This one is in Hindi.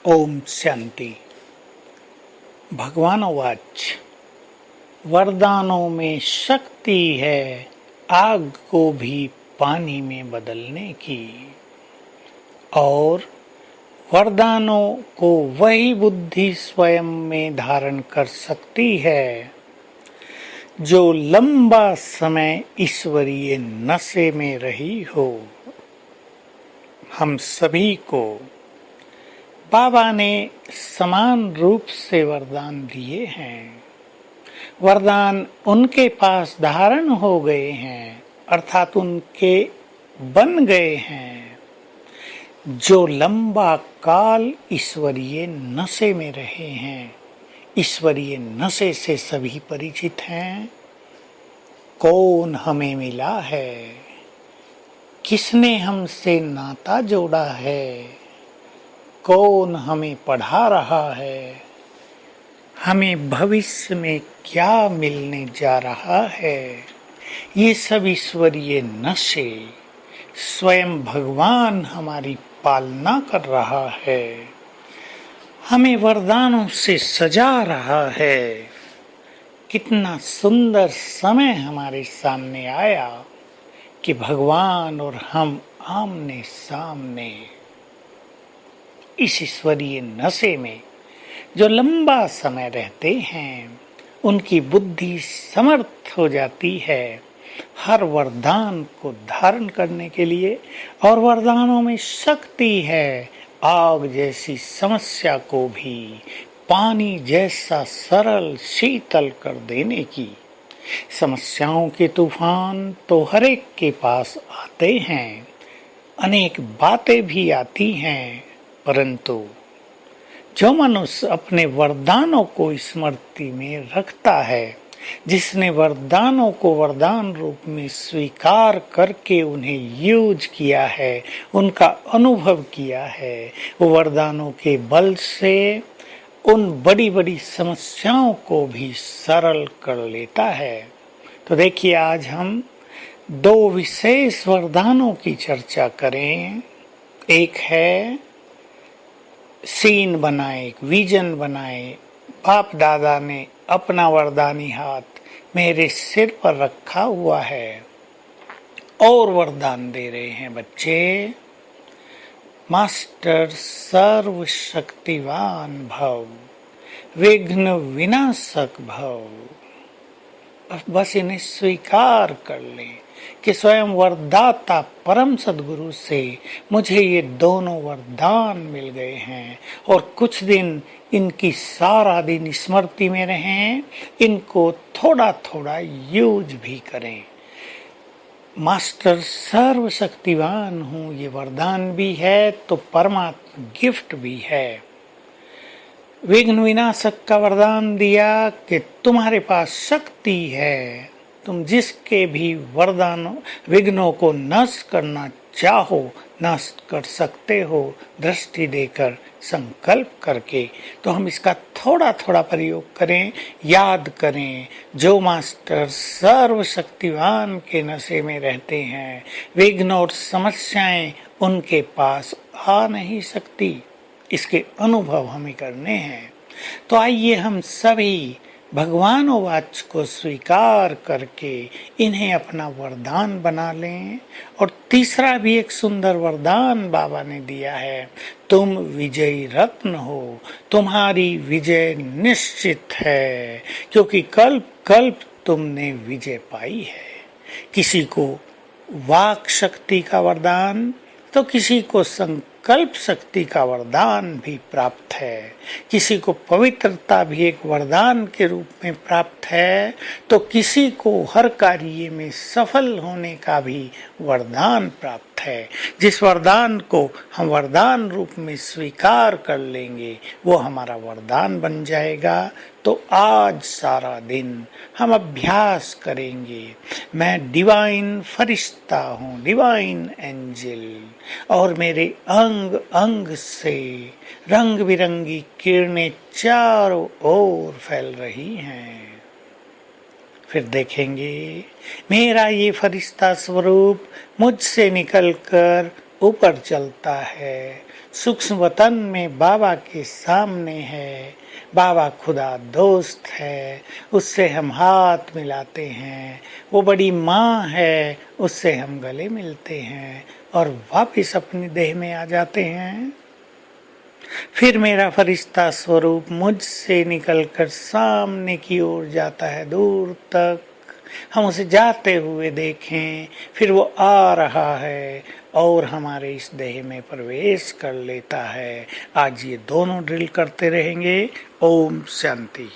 ओम शांति। भगवानोवाच, वरदानों में शक्ति है आग को भी पानी में बदलने की, और वरदानों को वही बुद्धि स्वयं में धारण कर सकती है जो लंबा समय ईश्वरीय नशे में रही हो। हम सभी को बाबा ने समान रूप से वरदान दिए हैं। वरदान उनके पास धारण हो गए हैं, अर्थात उनके बन गए हैं, जो लंबा काल ईश्वरीय नशे में रहे हैं। ईश्वरीय नशे से सभी परिचित हैं। कौन हमें मिला है, किसने हमसे नाता जोड़ा है, कौन हमें पढ़ा रहा है, हमें भविष्य में क्या मिलने जा रहा है, ये सब ईश्वरीय नशे स्वयं भगवान हमारी पालना कर रहा है, हमें वरदानों से सजा रहा है। कितना सुंदर समय हमारे सामने आया कि भगवान और हम आमने सामने इस ईश्वरीय नशे में जो लंबा समय रहते हैं, उनकी बुद्धि समर्थ हो जाती है हर वरदान को धारण करने के लिए। और वरदानों में शक्ति है आग जैसी समस्या को भी पानी जैसा सरल शीतल कर देने की। समस्याओं के तूफान तो हर एक के पास आते हैं, अनेक बातें भी आती हैं, परंतु जो मनुष्य अपने वरदानों को स्मृति में रखता है, जिसने वरदानों को वरदान रूप में स्वीकार करके उन्हें यूज किया है, उनका अनुभव किया है, वो वरदानों के बल से उन बड़ी बड़ी समस्याओं को भी सरल कर लेता है। तो देखिए, आज हम दो विशेष वरदानों की चर्चा करें। एक है सीन बनाए, एक विजन बनाए। बाप दादा ने अपना वरदानी हाथ मेरे सिर पर रखा हुआ है और वरदान दे रहे हैं, बच्चे, मास्टर सर्वशक्तिवान भव, विघ्न विनाशक भव। बस इन्हें स्वीकार कर लें कि स्वयं वरदाता परम सद्गुरु से मुझे ये दोनों वरदान मिल गए हैं, और कुछ दिन इनकी सारा दिन स्मृति में रहें, इनको थोड़ा थोड़ा यूज भी करें। मास्टर सर्वशक्तिवान हूँ, ये वरदान भी है तो परमात्मा गिफ्ट भी है। विघ्न विनाशक का वरदान दिया कि तुम्हारे पास शक्ति है, तुम जिसके भी वरदानों विघ्नों को नष्ट करना चाहो नष्ट कर सकते हो, दृष्टि देकर, संकल्प करके। तो हम इसका थोड़ा थोड़ा प्रयोग करें, याद करें। जो मास्टर सर्वशक्तिवान के नशे में रहते हैं, विघ्न और समस्याएं उनके पास आ नहीं सकती। इसके अनुभव हमें करने हैं। तो आइए हम सभी भगवानोवाच को स्वीकार करके इन्हें अपना वरदान बना लें। और तीसरा भी एक सुंदर वरदान बाबा ने दिया है, तुम विजयी रत्न हो, तुम्हारी विजय निश्चित है, क्योंकि कल्प कल्प तुमने विजय पाई है। किसी को वाक शक्ति का वरदान तो किसी को संकल्प शक्ति का वरदान भी प्राप्त है, किसी को पवित्रता भी एक वरदान के रूप में प्राप्त है, तो किसी को हर कार्य में सफल होने का भी वरदान प्राप्त है। जिस वरदान को हम वरदान रूप में स्वीकार कर लेंगे, वो हमारा वरदान बन जाएगा। तो आज सारा दिन हम अभ्यास करेंगे। मैं डिवाइन फरिश्ता हूँ, डिवाइन एंजल, और मेरे अंग अंग से रंग बिरंगी किरणें चारों ओर फैल रही हैं। फिर देखेंगे मेरा ये फरिश्ता स्वरूप मुझसे निकलकर ऊपर चलता है, सूक्ष्म वतन में बाबा के सामने है, बाबा खुदा दोस्त है, उससे हम हाथ मिलाते हैं। वो बड़ी माँ है, उससे हम गले मिलते हैं और वापिस अपनी देह में आ जाते हैं। फिर मेरा फरिश्ता स्वरूप मुझसे निकलकर सामने की ओर जाता है, दूर तक। हम उसे जाते हुए देखें, फिर वो आ रहा है और हमारे इस देह में प्रवेश कर लेता है। आज ये दोनों ड्रिल करते रहेंगे। ओम शांति।